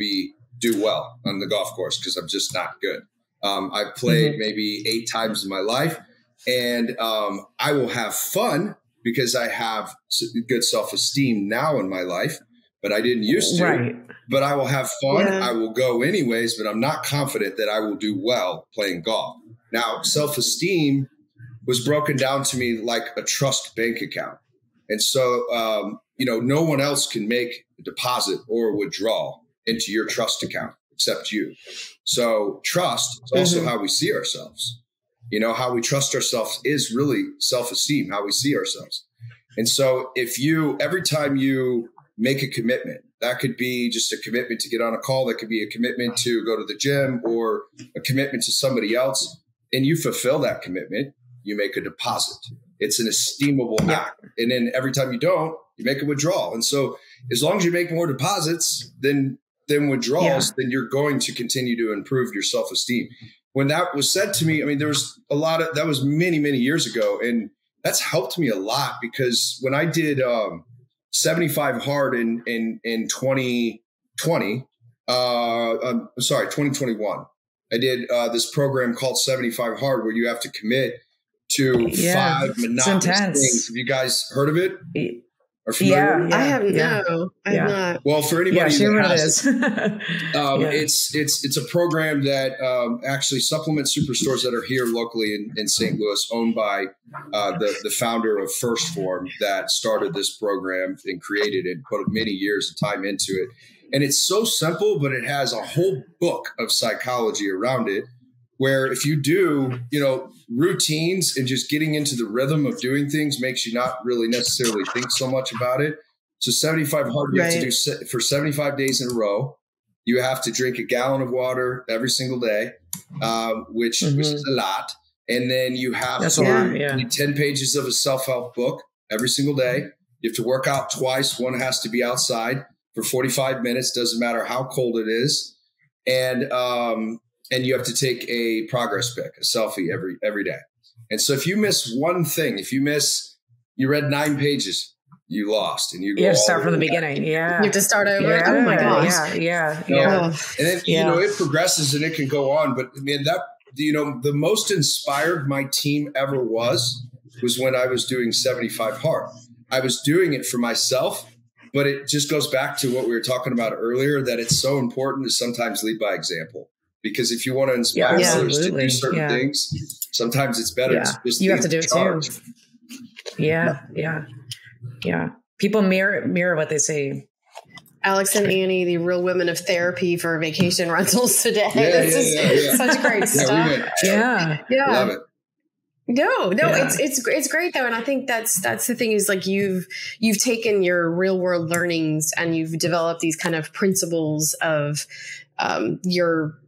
do well on the golf course because I'm just not good. I've played maybe 8 times in my life and I will have fun because I have good self-esteem now in my life, but I didn't used to. Right. But I will have fun. Yeah. I will go anyways, but I'm not confident that I will do well playing golf. Now, self-esteem was broken down to me like a trust bank account. And so, no one else can make a deposit or a withdrawal into your trust account except you. So trust is also how we see ourselves. How we trust ourselves is really self-esteem, how we see ourselves. And so every time you make a commitment, that could be just a commitment to get on a call. That could be a commitment to go to the gym or a commitment to somebody else. And you fulfill that commitment, you make a deposit. It's an esteemable act. And then every time you don't, you make a withdrawal. And so as long as you make more deposits than withdrawals, then you're going to continue to improve your self-esteem. When that was said to me, I mean, there was that was many, many years ago. And that's helped me a lot because when I did 75 hard in 2020, 2021, I did this program called 75 hard where you have to commit to 5 monotonous things. Have you guys heard of it? Yeah, I have no, I have not. Well, for anybody that has it's a program that actually Supplement Superstores that are here locally in St. Louis, owned by the founder of First Form that started this program and created it, put many years of time into it. And it's so simple, but it has a whole book of psychology around it. Where if you do, routines and just getting into the rhythm of doing things makes you not really necessarily think so much about it. So 75 hard, you have to do for 75 days in a row. You have to drink a gallon of water every single day, which is a lot. And then you have read 10 pages of a self-help book every single day. You have to work out twice. One has to be outside for 45 minutes. Doesn't matter how cold it is. And you have to take a progress pic, a selfie every day. And so if you miss one thing, you read 9 pages, you lost, and you have to start from the beginning. Yeah, you have to start over. Yeah. Oh my gosh. Yeah. And then it progresses and it can go on. But I mean the most inspired my team ever was when I was doing 75 hard. I was doing it for myself, but it just goes back to what we were talking about earlier, that it's so important to sometimes lead by example. because if you want to inspire others to do certain things, sometimes it's better. Yeah. Just you have to do it too. Yeah. People mirror what they see. Alex and Annie, the real women of therapy for vacation rentals today. This is such great stuff. Love it. No, it's great though, and I think that's the thing is like you've taken your real world learnings and you've developed these kind of principles of your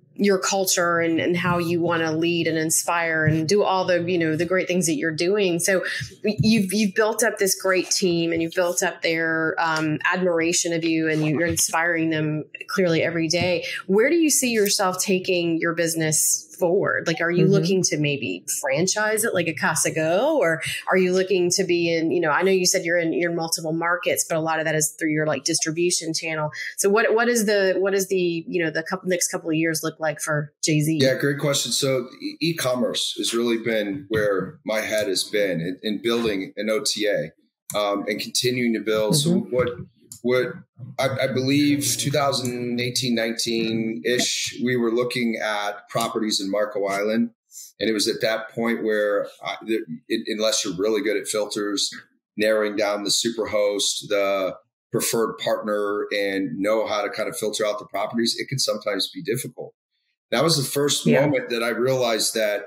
culture and how you want to lead and inspire and do all the, the great things that you're doing. So you've built up this great team and you've built up their admiration of you, and you're inspiring them clearly every day. Where do you see yourself taking your business forward? Like, are you looking to maybe franchise it like a Casa Go, or are you looking to be in, I know you said you're in multiple markets, but a lot of that is through your like distribution channel. So what is the next couple of years look like for Jay-Z? Yeah, great question. So e-commerce has really been where my head has been in building an OTA and continuing to build. So what I believe 2018, 19 ish, we were looking at properties in Marco Island. And it was at that point where unless you're really good at filters, narrowing down the super host, the preferred partner, and know how to kind of filter out the properties, it can sometimes be difficult. That was the first moment that I realized that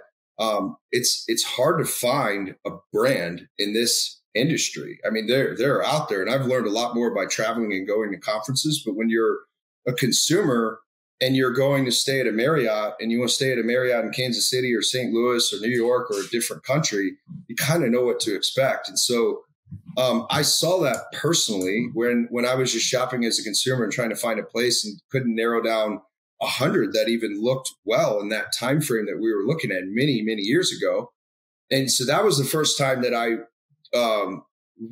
it's hard to find a brand in this industry. I mean, they're out there, and I've learned a lot more by traveling and going to conferences. But when you're a consumer and you're going to stay at a Marriott, and you want to stay at a Marriott in Kansas City or St. Louis or New York or a different country, you kind of know what to expect. And so I saw that personally when I was just shopping as a consumer and trying to find a place and couldn't narrow down 100 that even looked well in that time frame that we were looking at many, many years ago. And so that was the first time that I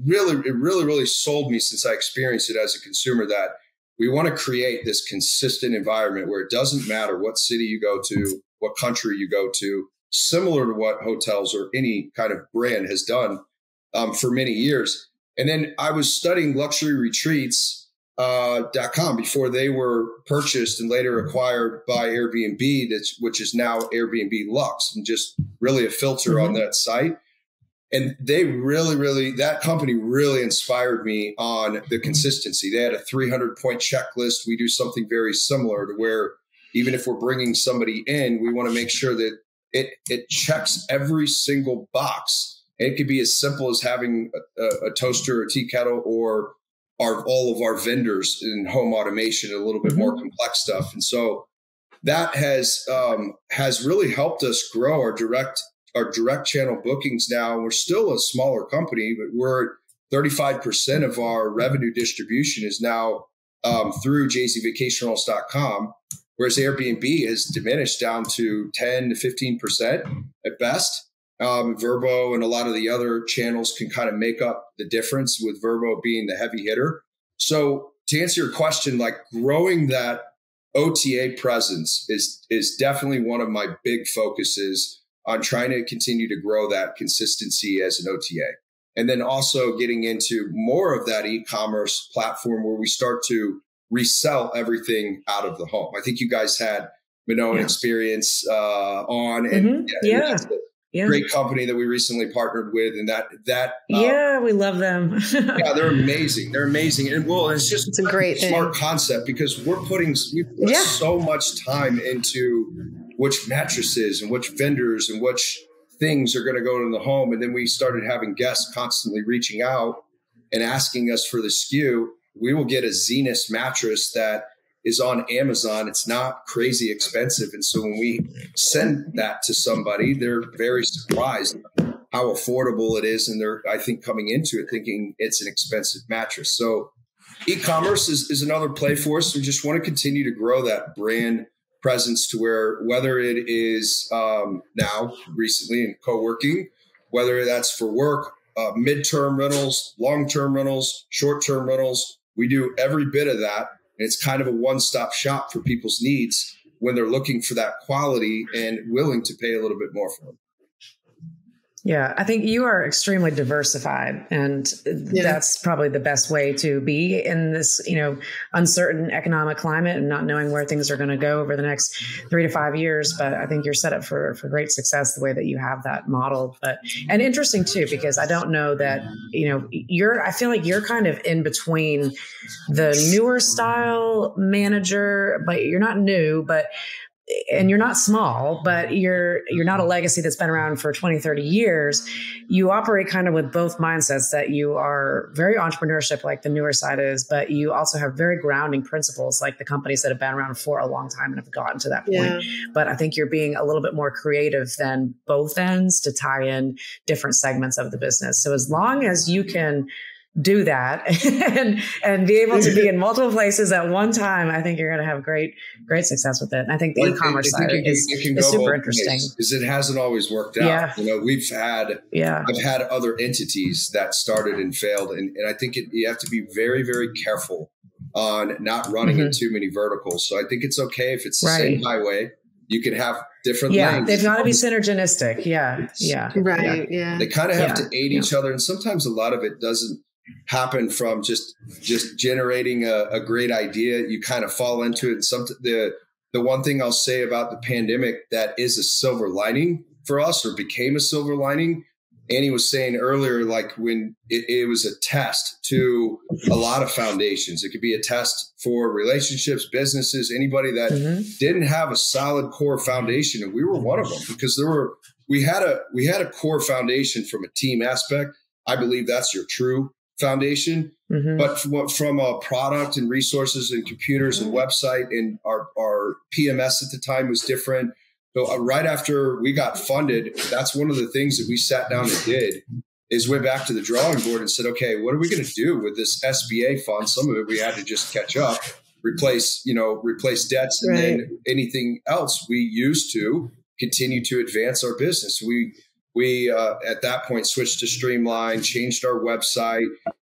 really sold me, since I experienced it as a consumer, that we want to create this consistent environment where it doesn't matter what city you go to, what country you go to, similar to what hotels or any kind of brand has done for many years. And then I was studying luxuryretreats.com before they were purchased and later acquired by Airbnb, which is now Airbnb Lux, and just really a filter on that site. And they that company really inspired me on the consistency. They had a 300-point checklist. We do something very similar, to where even if we're bringing somebody in, we want to make sure that it checks every single box. And it could be as simple as having a toaster or tea kettle, or all of our vendors in home automation, a little bit more complex stuff. And so that has really helped us grow our direct channel bookings now. We're still a smaller company, but we're 35% of our revenue distribution is now through jzvacationrentals.com, whereas Airbnb has diminished down to 10 to 15% at best. Vrbo and a lot of the other channels can kind of make up the difference, with Vrbo being the heavy hitter. So to answer your question, like, growing that OTA presence is definitely one of my big focuses on trying to continue to grow that consistency as an OTA. And then also getting into more of that e-commerce platform where we start to resell everything out of the home. I think you guys had Minoan Experience on, and great company that we recently partnered with, and we love them. Yeah, they're amazing. They're amazing, and it's a great smart concept, because we put so much time into which mattresses and which vendors and which things are going to go in the home, and then we started having guests constantly reaching out and asking us for the SKU. We will get a Zenus mattress that is on Amazon. It's not crazy expensive. And so when we send that to somebody, they're very surprised how affordable it is. And they're, I think, coming into it thinking it's an expensive mattress. So e-commerce is another play for us. We just want to continue to grow that brand presence to where, whether it is now recently in co-working, whether that's for work, midterm rentals, long-term rentals, short-term rentals, we do every bit of that. And it's kind of a one-stop shop for people's needs when they're looking for that quality and willing to pay a little bit more for them. Yeah, I think you are extremely diversified, and that's probably the best way to be in this, uncertain economic climate and not knowing where things are going to go over the next 3 to 5 years. But I think you're set up for great success the way that you have that modeled. And interesting too, because I don't know that, I feel like you're kind of in between the newer style manager, but you're not new, and you're not small, but you're not a legacy that's been around for 20, 30 years. You operate kind of with both mindsets, that you are very entrepreneurship like the newer side is, but you also have very grounding principles like the companies that have been around for a long time and have gotten to that point. Yeah. But I think you're being a little bit more creative than both ends to tie in different segments of the business. So as long as you can do that and be able to be in multiple places at one time, I think you're going to have great success with it. And I think the e-commerce side is super interesting because it hasn't always worked out. Yeah. I've had other entities that started and failed. And I think you have to be very, very careful on not running in too many verticals. So I think it's okay if it's the same highway. You can have different lanes. They've got to be synergistic. Yeah. Right. Yeah. They kind of have to aid each other. And sometimes a lot of it doesn't happen from just generating a great idea. You kind of fall into it. The one thing I'll say about the pandemic that is a silver lining for us, or became a silver lining, Annie was saying earlier, like when it was a test to a lot of foundations. It could be a test for relationships, businesses, anybody that didn't have a solid core foundation. And we were one of them, because we had a core foundation from a team aspect. I believe that's your true foundation, but from a product and resources and computers and website, and our PMS at the time was different. So right after we got funded, that's one of the things that we sat down and did, is went back to the drawing board and said, okay, what are we going to do with this SBA fund? Some of it we had to just catch up, replace debts, and then anything else we used to continue to advance our business. We at that point switched to Streamline, changed our website,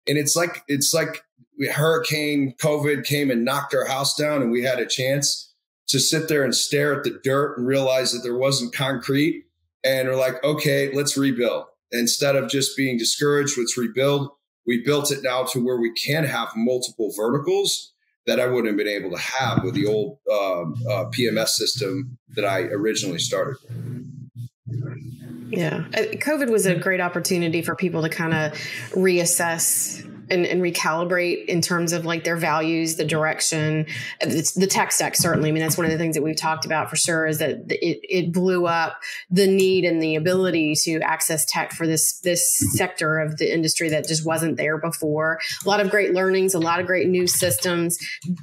and it's like Hurricane COVID came and knocked our house down, and we had a chance to sit there and stare at the dirt and realize that there wasn't concrete, and we're like, okay, let's rebuild. Instead of just being discouraged, let's rebuild. We built it now to where we can have multiple verticals that I wouldn't have been able to have with the old PMS system that I originally started. Yeah. COVID was a great opportunity for people to kind of reassess and recalibrate in terms of like their values, the direction. It's the tech stack, certainly. I mean, that's one of the things that we've talked about for sure, is that it blew up the need and the ability to access tech for this sector of the industry that just wasn't there before. A lot of great learnings, a lot of great new systems.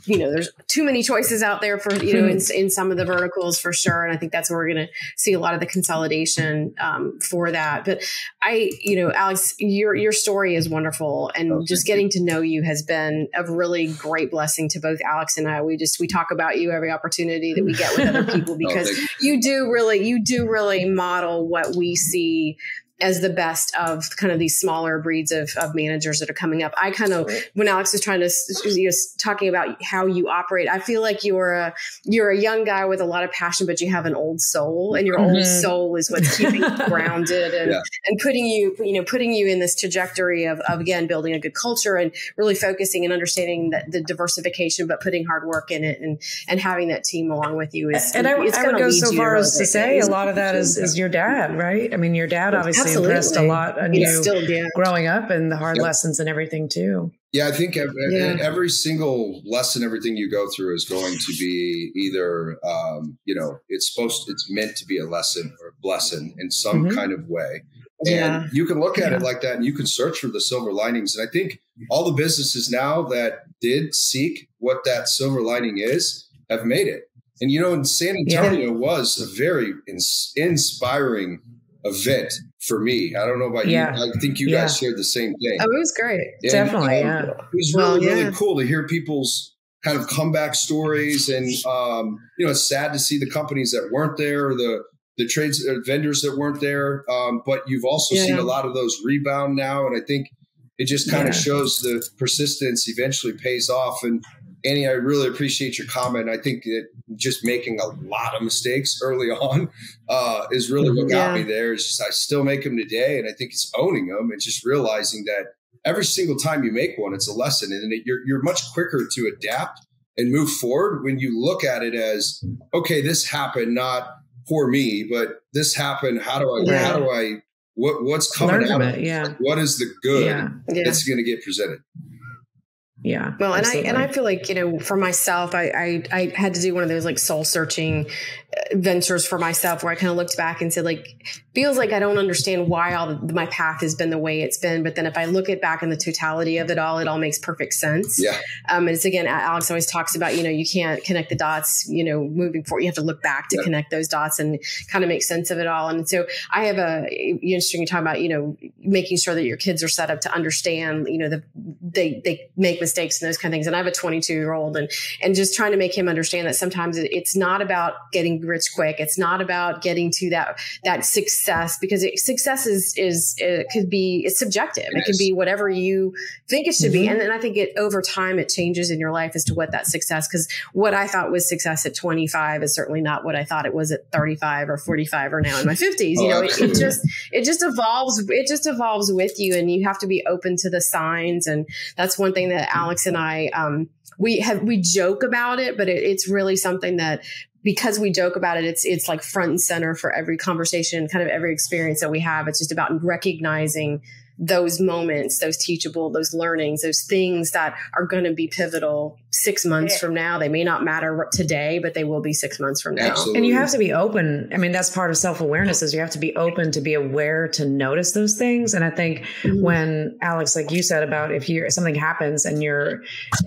There's too many choices out there for, in some of the verticals for sure. And I think that's where we're going to see a lot of the consolidation for that. But Alex, your story is wonderful, and just getting to know you has been a really great blessing to both Alex and I. We talk about you every opportunity that we get with other people, because you do really model what we see as the best of kind of these smaller breeds of managers that are coming up. I kind of, when Alex was trying to, talking about how you operate, I feel like you're a young guy with a lot of passion, but you have an old soul, and your old soul is what's keeping you grounded and putting you in this trajectory of again, building a good culture and really focusing and understanding that the diversification, but putting hard work in it and having that team along with you is, and I would go so far as to say a lot of that is your dad, right? I mean, your dad obviously impressed a lot on you growing up, and the hard lessons and everything too. Yeah, I think every single lesson, everything you go through is going to be either, it's meant to be a lesson or a blessing in some kind of way. And you can look at it like that, and you can search for the silver linings. And I think all the businesses now that did seek what that silver lining is have made it. And, in San Antonio was a very inspiring event for me. I don't know about you. I think you guys shared the same thing. Oh, it was great. And, definitely. It was really cool to hear people's kind of comeback stories. And, it's sad to see the companies that weren't there, or the trades vendors that weren't there. But you've also seen a lot of those rebound now. And I think it just kind of shows the persistence eventually pays off. And Annie, I really appreciate your comment. I think that just making a lot of mistakes early on is really what got me there. It's just I still make them today, and I think it's owning them and just realizing that every single time you make one, it's a lesson, and you're much quicker to adapt and move forward when you look at it as, okay, this happened, not for me, but this happened. What's coming out of it? Yeah. What is the good that's going to get presented? Yeah. Well, and I feel like, for myself, I had to do one of those like soul searching ventures for myself where I kind of looked back and said, like, feels like I don't understand why my path has been the way it's been. But then if I look back in the totality of it all makes perfect sense. Yeah. And it's again, Alex always talks about, you can't connect the dots, moving forward. You have to look back to connect those dots and kind of make sense of it all. And so I have interesting you talk about, making sure that your kids are set up to understand, they make mistakes and those kind of things. And I have a 22-year-old and just trying to make him understand that sometimes it's not about getting rich quick. It's not about getting to that success, because success it's subjective. It can be whatever you think it should be. And then I think over time it changes in your life as to what that success, because what I thought was success at 25 is certainly not what I thought it was at 35 or 45 or now in my 50s. It just evolves. It just evolves with you, and you have to be open to the signs. And that's one thing that Alex and I, we joke about it, but it's really something that, because we joke about it, it's like front and center for every conversation, kind of every experience that we have. It's just about recognizing those moments, those teachable, those learnings, those things that are going to be pivotal 6 months from now. They may not matter today, but they will be 6 months from now. Absolutely. And you have to be open. I mean, that's part of self-awareness, is you have to be open to be aware to notice those things. And I think when Alex, like you said about if something happens and you're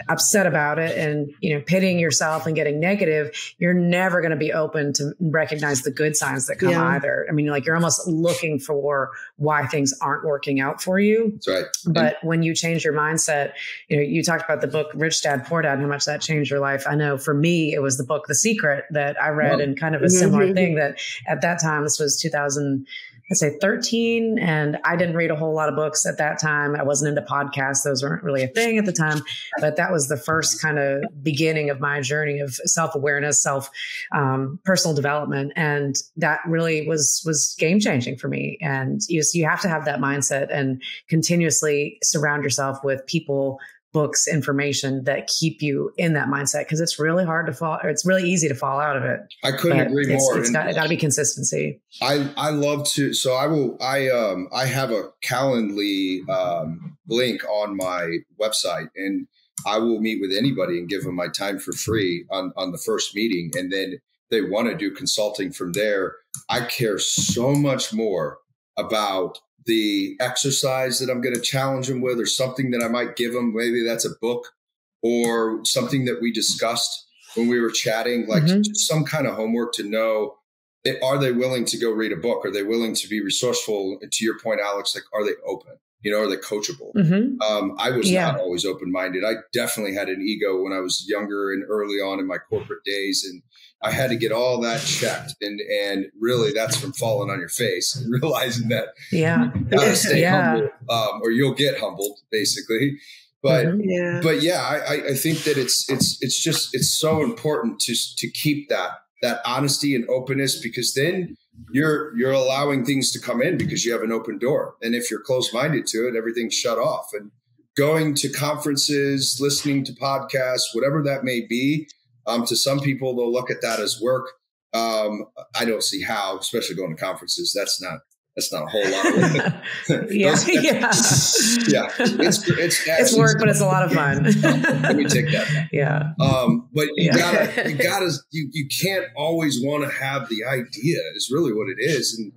upset about it and, pitying yourself and getting negative, you're never going to be open to recognize the good signs that come either. I mean, like you're almost looking for why things aren't working out for you. That's right. But when you change your mindset, you talked about the book Rich Dad, Poor Dad, and how much that changed your life. I know for me, it was the book The Secret that I read, and kind of a similar thing that at that time, this was 2013, and I didn't read a whole lot of books at that time. I wasn't into podcasts. Those weren't really a thing at the time, but that was the first kind of beginning of my journey of self-awareness, personal development. And that really was game changing for me. And you have to have that mindset and continuously surround yourself with people, books, information that keep you in that mindset, because it's really hard to fall. It's really easy to fall out of it. I couldn't agree more. It's got to be consistency. I love to. So I have a Calendly link on my website, and I will meet with anybody and give them my time for free on the first meeting, and then they want to do consulting from there. I care so much more about the exercise that I'm going to challenge them with, or something that I might give them. Maybe that's a book or something that we discussed when we were chatting, like just some kind of homework to know, are they willing to go read a book? Are they willing to be resourceful? And to your point, Alex, like, are they open? Are they coachable? I was not always open-minded. I definitely had an ego when I was younger and early on in my corporate days. And I had to get all that checked. And really that's from falling on your face and realizing that you gotta stay humble, or you'll get humbled, basically. But I think that it's so important to keep that honesty and openness, because then you're allowing things to come in because you have an open door. And if you're closed-minded to it, everything's shut off. And going to conferences, listening to podcasts, whatever that may be, to some people, they'll look at that as work. I don't see how, especially going to conferences. That's not a whole lot of work. It's work, but it's a lot of fun. Let me take that back. Yeah. But you can't always want to have the idea, is really what it is. And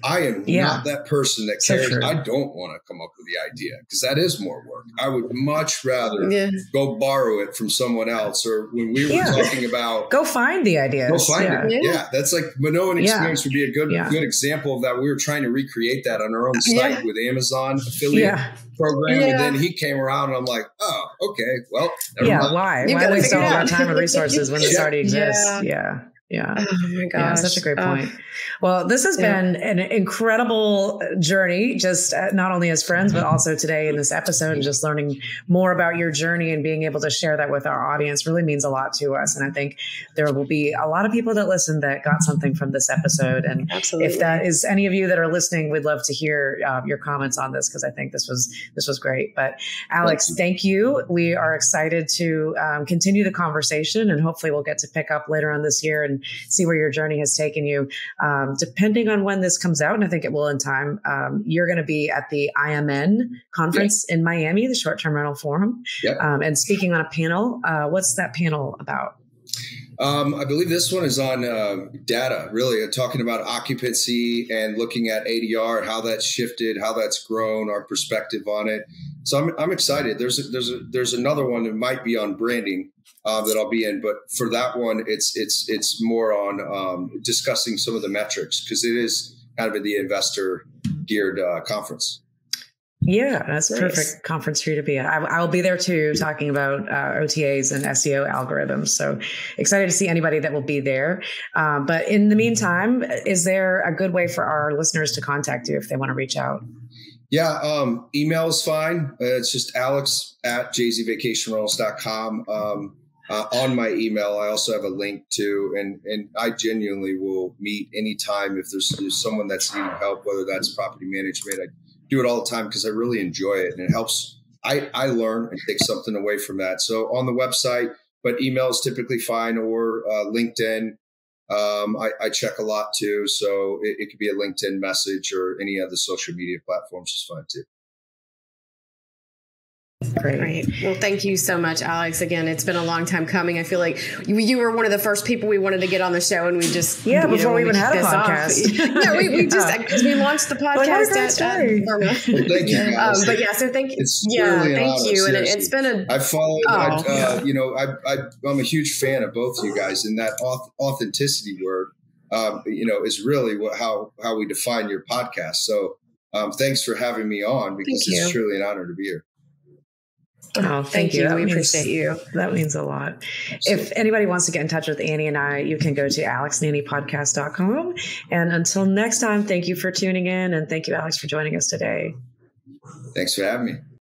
I am not that person that cares. So I don't want to come up with the idea, because that is more work. I would much rather go borrow it from someone else. Or when we were talking about, go find the idea. Go find it. Yeah. That's like Minoan Experience would be a good example of that. We were trying to recreate that on our own site with Amazon affiliate program. And then he came around and I'm like, oh, okay, well, never mind. Why waste all our time and resources when this already exists? Yeah. Oh my gosh. Yeah, such a great point. Well, this has been an incredible journey, just not only as friends, but also today in this episode, and just learning more about your journey and being able to share that with our audience really means a lot to us. And I think there will be a lot of people that listen that got something from this episode. And Absolutely. if that is any of you that are listening, we'd love to hear your comments on this, because I think this was great. But Alex, thank you. We are excited to continue the conversation, and hopefully we'll get to pick up later on this year and see where your journey has taken you. Depending on when this comes out, and I think it will in time, you're going to be at the IMN conference in Miami, the Short-Term Rental Forum, and speaking on a panel. What's that panel about? I believe this one is on data, really talking about occupancy and looking at ADR, how that's shifted, how that's grown, our perspective on it. So I'm excited. There's another one that might be on branding that I'll be in, but for that one, it's more on discussing some of the metrics, because it is kind of the investor geared conference. Yeah, that's a perfect conference for you to be at. I'll be there too, talking about OTAs and SEO algorithms. So excited to see anybody that will be there. But in the meantime, is there a good way for our listeners to contact you if they want to reach out? Yeah, email is fine. It's just alex@jzvacationrentals.com. On my email, I also have a link to, and I genuinely will meet anytime if there's someone that's needing help, whether that's property management. I do it all the time because I really enjoy it, and it helps. I learn and take something away from that. So on the website, but email is typically fine, or LinkedIn. I check a lot too. So it could be a LinkedIn message, or any other social media platforms is fine too. Great. Well, thank you so much, Alex. Again, it's been a long time coming. I feel like you were one of the first people we wanted to get on the show, and we just before we even had a podcast. we just because we launched the podcast at Well, thank you, guys. but yeah, so thank you. It's truly thank honor, you. seriously. And it's been a. I followed. I'm a huge fan of both of you guys, and that authenticity word, is really how we define your podcast. So, thanks for having me on, because it's truly an honor to be here. Oh, thank you. We appreciate you. That means a lot. If anybody wants to get in touch with Annie and I, you can go to alexnannypodcast.com. And until next time, thank you for tuning in. And thank you, Alex, for joining us today. Thanks for having me.